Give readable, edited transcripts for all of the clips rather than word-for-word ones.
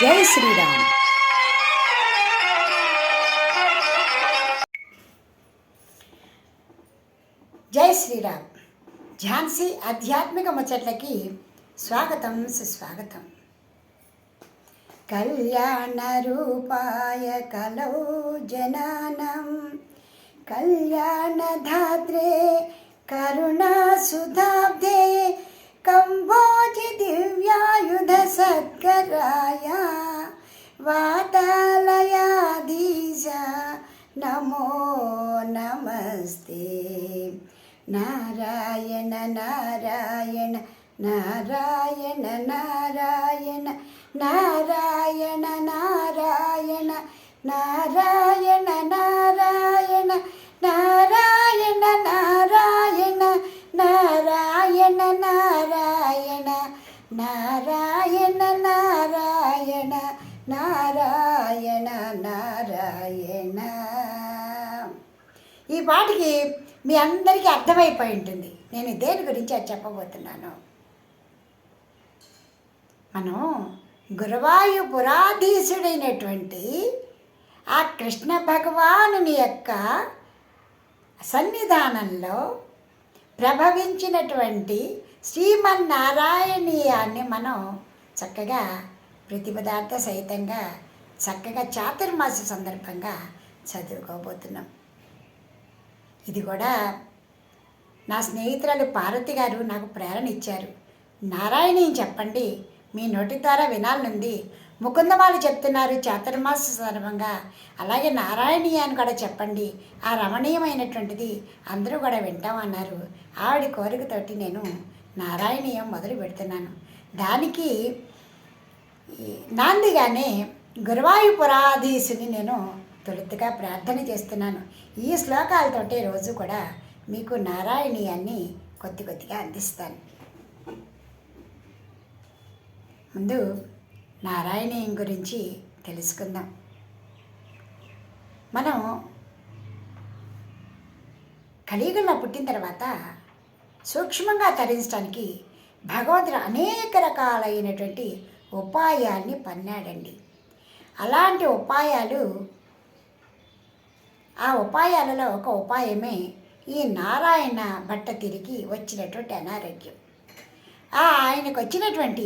జై శ్రీరామ్. జై శ్రీరామ్. ఝాన్సీ ఆధ్యాత్మిక ముచ్చట్లకి స్వాగతం, సుస్వాగతం. కళ్యాణ రూపాయ కలౌ జనానం కళ్యాణధాత్రే కరుణా సుధాబ్దే కంబోజి దివ్యాయుధ సత్కరాయ వాతాలయాధీశ నమో నమస్తే. నారాయణ నారాయణ నారాయణ నారాయణ నారాయణ నారాయణ నారాయణ నారాయణ నారాయణ నారాయణ నారాయణ నారాయణ నారాయణ నారాయణ నారాయణ నారాయణ. ఈ పాటికి మీ అందరికీ అర్థమైపోయి ఉంటుంది నేను దేని గురించి అది చెప్పబోతున్నాను. మనం గురువాయూపురాధీశుడైనటువంటి ఆ కృష్ణ భగవానుని యొక్క సన్నిధానంలో ప్రభవించినటువంటి శ్రీమన్నారాయణీయాన్ని మనం చక్కగా ప్రతిపదార్థ సహితంగా చక్కగా చాతుర్మాస సందర్భంగా చదువుకోబోతున్నాం. ఇది కూడా నా స్నేహితురాలు పార్వతి గారు నాకు ప్రేరణ ఇచ్చారు. నారాయణీయం చెప్పండి, మీ నోటి ద్వారా వినాలనుంది. ముకుందమాలు చెప్తున్నారు చాతుర్మాస సందర్భంగా, అలాగే నారాయణీయాన్ని కూడా చెప్పండి, ఆ రమణీయమైనటువంటిది అందరూ కూడా వింటామన్నారు. ఆవిడ కోరికతోటి నేను నారాయణీయం మొదలు పెడుతున్నాను. దానికి నాందిగానే గురువాయూపురాధీశుని నేను తొలుతగా ప్రార్థన చేస్తున్నాను. ఈ శ్లోకాలతోటే రోజు కూడా మీకు నారాయణీయాన్ని కొద్ది కొద్దిగా అందిస్తాను. ముందు నారాయణీయం గురించి తెలుసుకుందాం. మనం కలియుగంలో పుట్టిన తర్వాత సూక్ష్మంగా తరించడానికి భగవంతుడు అనేక రకాలైనటువంటి ఉపాయాల్ని పన్నాడండి. అలాంటి ఉపాయాలు, ఆ ఉపాయాలలో ఒక ఉపాయమే ఈ నారాయణ భట్ట తిరిగి వచ్చినటువంటి అనారోగ్యం. ఆయనకు వచ్చినటువంటి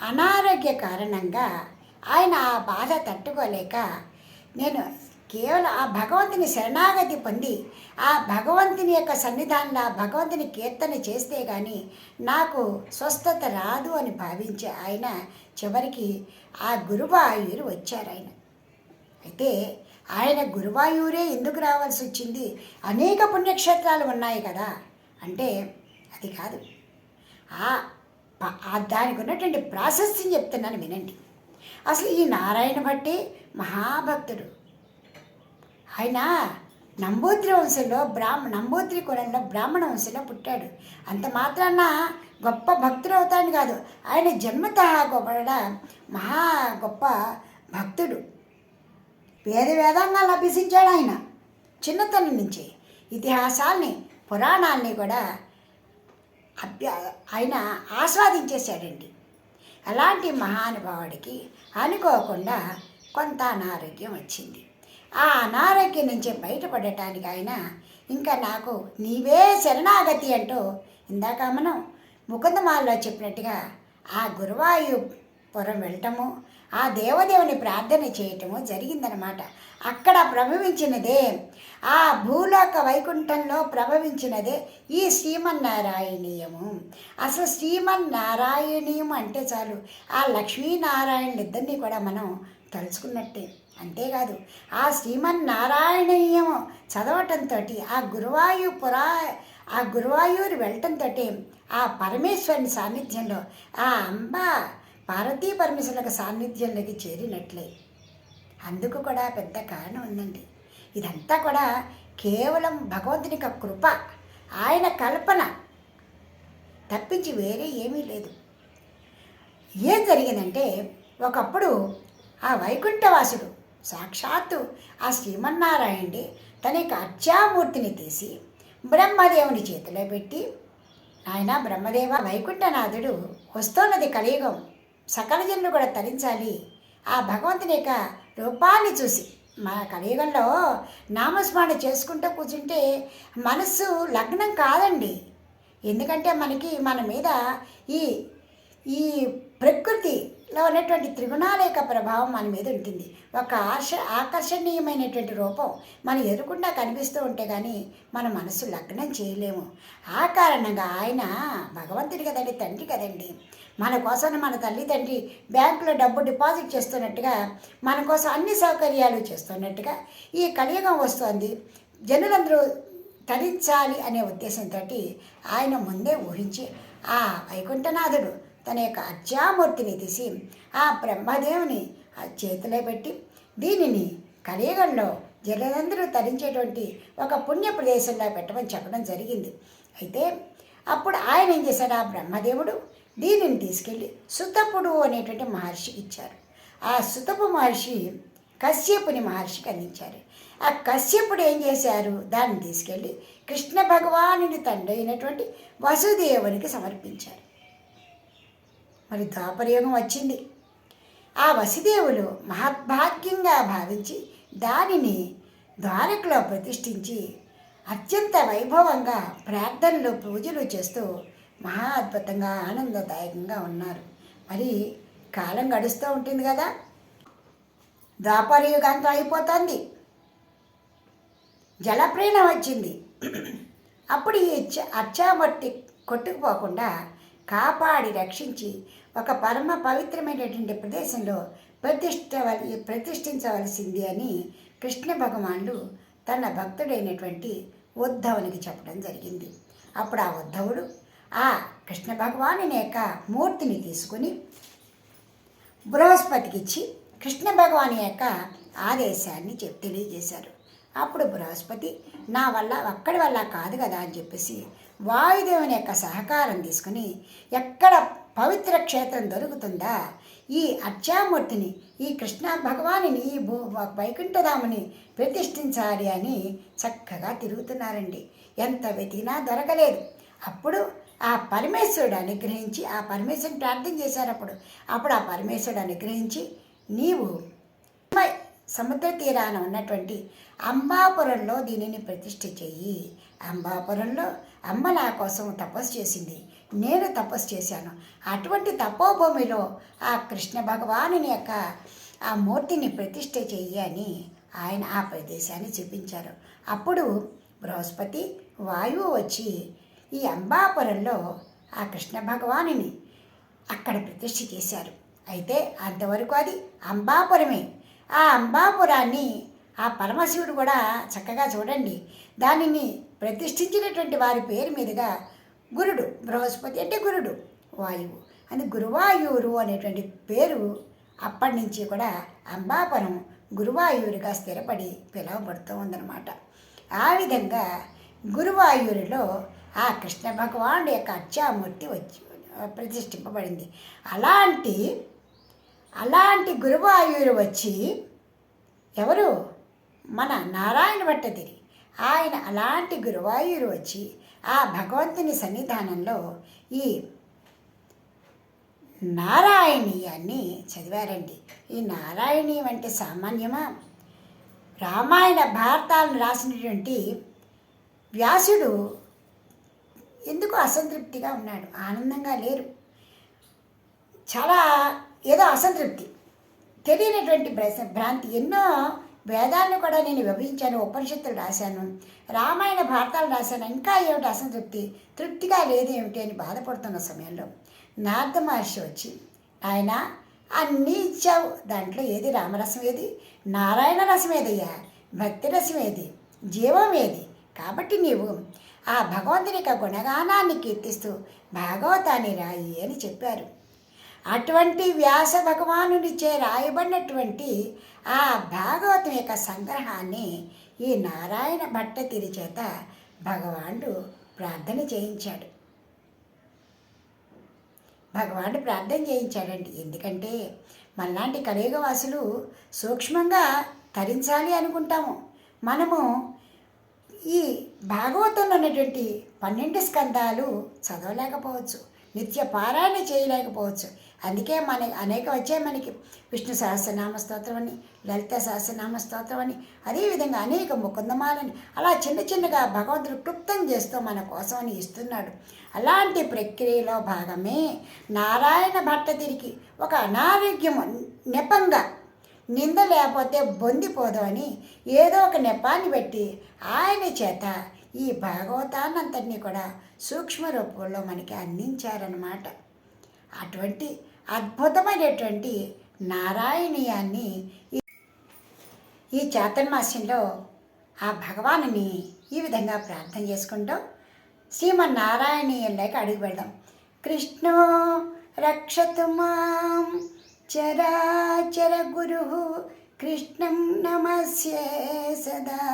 అనారోగ్య కారణంగా ఆయన ఆ బాధ తట్టుకోలేక నేను కేవలం ఆ భగవంతుని శరణాగతి పొంది ఆ భగవంతుని యొక్క సన్నిధానంలో ఆ భగవంతుని కీర్తన చేస్తే కానీ నాకు స్వస్థత రాదు అని భావించి ఆయన చివరికి ఆ గురువాయూరు వచ్చారు. అయితే ఆయన గురువాయూరే ఎందుకు రావాల్సి వచ్చింది? అనేక పుణ్యక్షేత్రాలు ఉన్నాయి కదా అంటే అది కాదు. దానికి ఉన్నటువంటి ప్రాశస్త్యం చెప్తున్నాను వినండి. అసలు ఈ నారాయణ భట్టి మహాభక్తుడు. ఆయన నంబూద్రి వంశంలో నంబూద్రి కులంలో బ్రాహ్మణ వంశంలో పుట్టాడు. అంత మాత్రాన గొప్ప భక్తుడు అవుతాడు కాదు. ఆయన జన్మతః మహా గొప్ప భక్తుడు. వేదాంగాలను అభ్యసించాడు ఆయన చిన్నతనం నుంచి. ఇతిహాసాల్ని పురాణాల్ని కూడా ఆయన ఆస్వాదించేశాడండి. అలాంటి మహానుభావుడికి అనుకోకుండా కొంత అనారోగ్యం వచ్చింది. ఆ అనారోగ్యం నుంచి బయటపడటానికి ఆయన ఇంకా నాకు నీవే శరణాగతి అంటూ ఇందాక మనం ముకుందమాలలో చెప్పినట్టుగా ఆ గురువాయూపురం వెళ్ళటము, ఆ దేవదేవుని ప్రార్థన చేయటము జరిగిందనమాట. అక్కడ ప్రభవించినదే, ఆ భూలోక వైకుంఠంలో ప్రభవించినదే ఈ శ్రీమన్నారాయణీయము. అసలు శ్రీమన్నారాయణీయం అంటే చాలు ఆ లక్ష్మీనారాయణులిద్దరినీ కూడా మనం తలుచుకున్నట్టే. అంతేకాదు ఆ శ్రీమన్నారాయణీయము చదవటంతో ఆ గురువాయూరు వెళ్ళటంతో ఆ పరమేశ్వరుని సాన్నిధ్యంలో ఆ అంబ పార్వతీ పరమేశ్వరులకు సాన్నిధ్యంలోకి చేరినట్లే. అందుకు కూడా పెద్ద కారణం ఉందండి. ఇదంతా కూడా కేవలం భగవంతుని యొక్క కృప, ఆయన కల్పన తప్పించి వేరే ఏమీ లేదు. ఏం జరిగిందంటే ఒకప్పుడు ఆ వైకుంఠవాసుడు సాక్షాత్తు ఆ శ్రీమన్నారాయణుడి తన యొక్క అర్చామూర్తిని తీసి బ్రహ్మదేవుని చేతిలో పెట్టి, నాయన బ్రహ్మదేవ, వైకుంఠనాథుడు వస్తున్నది కలియుగం, సకల జనులు కూడా తరించాలి, ఆ భగవంతుని యొక్క రూపాన్ని చూసి మన కలియుగంలో నామస్మరణ చేసుకుంటూ కూర్చుంటే మనస్సు లగ్నం కాదండి. ఎందుకంటే మనకి మన మీద ఈ ఈ ప్రకృతిలో ఉన్నటువంటి త్రిగుణాల యొక్క ప్రభావం మన మీద ఉంటుంది. ఒక ఆకర్షణీయమైనటువంటి రూపం మనం ఎదురుకుండా కనిపిస్తూ ఉంటే కానీ మన మనసు లగ్నం చేయలేము. ఆ కారణంగా ఆయన భగవంతుడి కదండి, తండ్రి కదండి. మన కోసం మన తల్లి తండ్రి బ్యాంకులో డబ్బు డిపాజిట్ చేస్తున్నట్టుగా మన కోసం అన్ని సౌకర్యాలు చేస్తున్నట్టుగా ఈ కలియుగం వస్తోంది. జనులందరూ తరించాలి అనే ఉద్దేశంతో ఆయన ముందే ఊహించి ఆ వైకుంఠనాథుడు తన యొక్క అర్చామూర్తిని తీసి ఆ బ్రహ్మదేవుని ఆ చేతిలో పెట్టి దీనిని కలియుగంలో జనులందరూ తరించేటువంటి ఒక పుణ్య ప్రదేశంలో పెట్టమని చెప్పడం జరిగింది. అయితే అప్పుడు ఆయన ఏం చేశాడు, ఆ బ్రహ్మదేవుడు దీనిని తీసుకెళ్ళి సుతపుడు అనేటువంటి మహర్షికి ఇచ్చారు. ఆ సుతపు మహర్షి కశ్యపుని మహర్షికి అందించారు. ఆ కశ్యపుడు ఏం చేశారు, దాన్ని తీసుకెళ్ళి కృష్ణ భగవానుని తండ్రి అయినటువంటి వసుదేవునికి సమర్పించారు. మరి ద్వాపరయుగం వచ్చింది. ఆ వసుదేవులు మహద్భాగ్యంగా భావించి దానిని ద్వారకలో ప్రతిష్ఠించి అత్యంత వైభవంగా ప్రార్థనలు పూజలు చేస్తూ మహా అద్భుతంగా ఆనందదాయకంగా ఉన్నారు. మరి కాలం గడుస్తూ ఉంటుంది కదా, ద్వాపరయుగంతో అయిపోతుంది, జలప్రేరణ వచ్చింది. అప్పుడు ఈ అర్చామూర్తి కొట్టుకుపోకుండా కాపాడి రక్షించి ఒక పరమ పవిత్రమైనటువంటి ప్రదేశంలో ప్రతిష్ఠించవలసింది అని కృష్ణ భగవానుడు తన భక్తుడైనటువంటి ఉద్ధవునికి చెప్పడం జరిగింది. అప్పుడు ఆ ఉద్ధవుడు ఆ కృష్ణ భగవానుని యొక్క మూర్తిని తీసుకుని బృహస్పతికి ఇచ్చి కృష్ణ భగవాని యొక్క ఆదేశాన్ని తెలియజేశారు. అప్పుడు బృహస్పతి నా వల్ల ఒక్కడి వల్ల కాదు కదా అని చెప్పేసి వాయుదేవుని యొక్క సహకారం తీసుకుని ఎక్కడ పవిత్ర క్షేత్రం దొరుకుతుందా ఈ అర్చామూర్తిని, ఈ కృష్ణ భగవానిని, ఈ వైకుంఠధాముని ప్రతిష్ఠించాలి అని చక్కగా తిరుగుతున్నారండి. ఎంత వెతికినా దొరకలేదు. అప్పుడు ఆ పరమేశ్వరుడు అనుగ్రహించి ఆ పరమేశ్వరుని ప్రార్థన చేశారు. అప్పుడు ఆ పరమేశ్వరుడు అనుగ్రహించి నీవు సముద్ర తీరాన ఉన్నటువంటి అంబాపురంలో దీనిని ప్రతిష్ఠ చెయ్యి. అంబాపురంలో అమ్మ నా కోసం తపస్సు చేసింది, నేను తపస్సు చేశాను. అటువంటి తపోభూమిలో ఆ కృష్ణ భగవానుని యొక్క ఆ మూర్తిని ప్రతిష్ఠ చెయ్యి అని ఆయన ఆ ప్రదేశాన్ని చూపించారు. అప్పుడు బృహస్పతి వాయువు వచ్చి ఈ అంబాపురంలో ఆ కృష్ణ భగవానుని అక్కడ ప్రతిష్ఠ చేశారు. అయితే అంతవరకు అది అంబాపురమే. ఆ అంబాపురాన్ని ఆ పరమశివుడు కూడా చక్కగా చూడండి, దానిని ప్రతిష్ఠించినటువంటి వారి పేరు మీదుగా గురుడు, బృహస్పతి అంటే గురుడు, వాయువు అని గురువాయూరు అనేటువంటి పేరు అప్పటి నుంచి కూడా అంబాపురం గురువాయూరుగా స్థిరపడి పిలువబడుతూ ఉందన్నమాట. ఆ విధంగా గురువాయూరులో ఆ కృష్ణ భగవానుడి యొక్క అర్చామూర్తి వచ్చి ప్రతిష్ఠింపబడింది. అలాంటి గురువాయూరు వచ్చి ఎవరు, మన నారాయణ భట్టతిరి. ఆయన అలాంటి గురువాయూరు వచ్చి ఆ భగవంతుని సన్నిధానంలో ఈ నారాయణీయాన్ని చదివారండి. ఈ నారాయణీయం అంటే సామాన్యమా? రామాయణ భారతాలను రాసినటువంటి వ్యాసుడు ఎందుకు అసంతృప్తిగా ఉన్నాడు, ఆనందంగా లేరు. చాలా ఏదో అసంతృప్తి, తెలియనటువంటి భ్రాంతి. ఎన్నో వేదాలను కూడా నేను విభజించాను, ఉపనిషత్తులు రాశాను, రామాయణ భారతాలు రాశాను, ఇంకా ఏమిటి అసంతృప్తి, తృప్తిగా లేదు ఏమిటి అని బాధపడుతున్న సమయంలో నారద మహర్షి వచ్చి ఆయన అన్నీ ఇచ్చావు, దాంట్లో ఏది రామరసం ఏది, నారాయణ రసం ఏదయ్యా, భక్తి రసం ఏది, జీవం ఏది, కాబట్టి నీవు ఆ భగవంతుని యొక్క గుణగానాన్ని కీర్తిస్తూ భాగవతాన్ని రాయి అని చెప్పారు. అటువంటి వ్యాస భగవానునిచే రాయబడినటువంటి ఆ భాగవతం యొక్క సంగ్రహాన్ని ఈ నారాయణ భట్టతిరి చేత భగవానుడు ప్రార్థన చేయించాడు. భగవానుడు ప్రార్థన చేయించాడండి. ఎందుకంటే మనలాంటి కలియుగవాసులు సూక్ష్మంగా తరించాలి అనుకుంటాము. మనము ఈ భాగవతంలో ఉన్నటువంటి 12 స్కందాలు చదవలేకపోవచ్చు, నిత్య పారాయణ చేయలేకపోవచ్చు. అందుకే అనేక వచ్చాయి మనకి. విష్ణు సహస్రనామ స్తోత్రం అని, లలిత సహస్రనామ స్తోత్రం అని, అదేవిధంగా అనేక ముకుందమాలని అలా చిన్న చిన్నగా భగవంతుడు క్లుప్తం చేస్తూ మన కోసమని ఇస్తున్నాడు. అలాంటి ప్రక్రియలో భాగమే నారాయణ భట్టతిరికి ఒక అనారోగ్యము నెపంగా నింద లేకపోతే బొందిపోదు అని ఏదో ఒక నెపాన్ని పెట్టి ఆయన చేత ఈ భాగవతాన్నంతటినీ కూడా సూక్ష్మ రూపంలో మనకి అందించారన్నమాట. అటువంటి అద్భుతమైనటువంటి నారాయణీయాన్ని ఈ చాతుర్మాస్యంలో ఆ భగవానుని ఈ విధంగా ప్రార్థన చేసుకుంటూ శ్రీమన్నారాయణీయంలోకి అడుగు పెడదాం. కృష్ణో రక్షతు మాం చరాచర గురు కృష్ణం నమస్యే సదా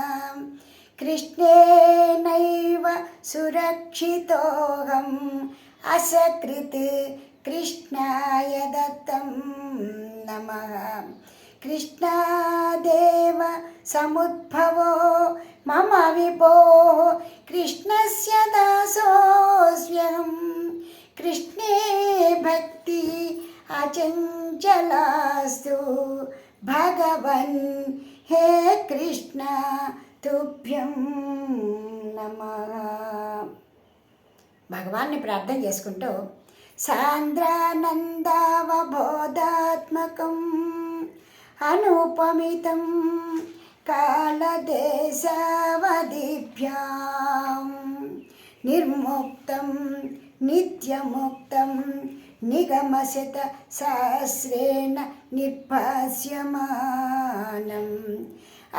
కృష్ణేనైవ సురక్షితోహం అసకృత్ కృష్ణాయ దత్తం నమః. కృష్ణాదేవ సముద్భవో మమ విభో కృష్ణస్య దాసోస్మ్యహం కృష్ణే భక్తి అచంచలాస్తు భగవన్ హే కృష్ణ తుభ్యం నమః. భగవాన్ని ప్రార్థన చేసుకుంటూ సాంద్రానందావబోధాత్మకం అనుపమితం కాళదేశావధిభ్యాం నిర్ముక్తం నిత్యముక్తం నిగమశత సహస్రేణ నిర్భాస్యమానం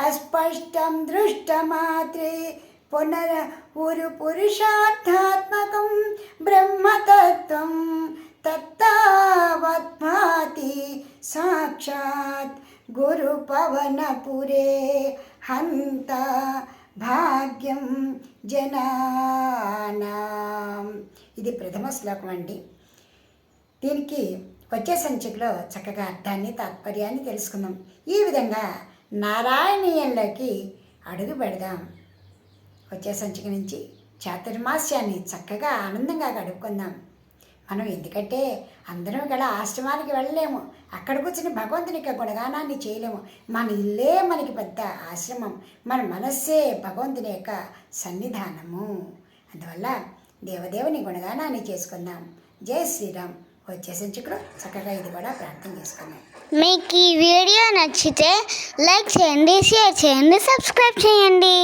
అస్పష్టం దృష్టమాత్రే పురుషార్థాత్మకం బ్రహ్మతత్వం తత్తావద్భాతి సాక్షాత్ గురుపవనపురే హంత భాగ్యం జనానాం. ఇది ప్రథమ శ్లోకం అండి. దీనికి వచ్చే సంచికలో చక్కగా అర్థాన్ని తాత్పర్యాన్ని తెలుసుకుందాం. ఈ విధంగా నారాయణీయంలోకి అడుగు పెడదాం. వచ్చే సంచిక నుంచి చాతుర్మాస్యాన్ని చక్కగా ఆనందంగా గడుపుకుందాం. మనం ఎందుకంటే అందరం ఇక్కడ ఆశ్రమానికి వెళ్ళలేము, అక్కడ కూర్చుని భగవంతుని యొక్క గుణగానాన్ని చేయలేము. మన ఇల్లే మనకి పెద్ద ఆశ్రమం, మన మనస్సే భగవంతుని యొక్క సన్నిధానము. అందువల్ల దేవదేవుని గుణగానాన్ని చేసుకుందాం. జై శ్రీరామ్. వచ్చే సంచికలో చక్కగా ఇది కూడా ప్రార్థన చేసుకుందాం. మీకు ఈ వీడియో నచ్చితే లైక్ చేయండి, షేర్ చేయండి, సబ్స్క్రైబ్ చేయండి.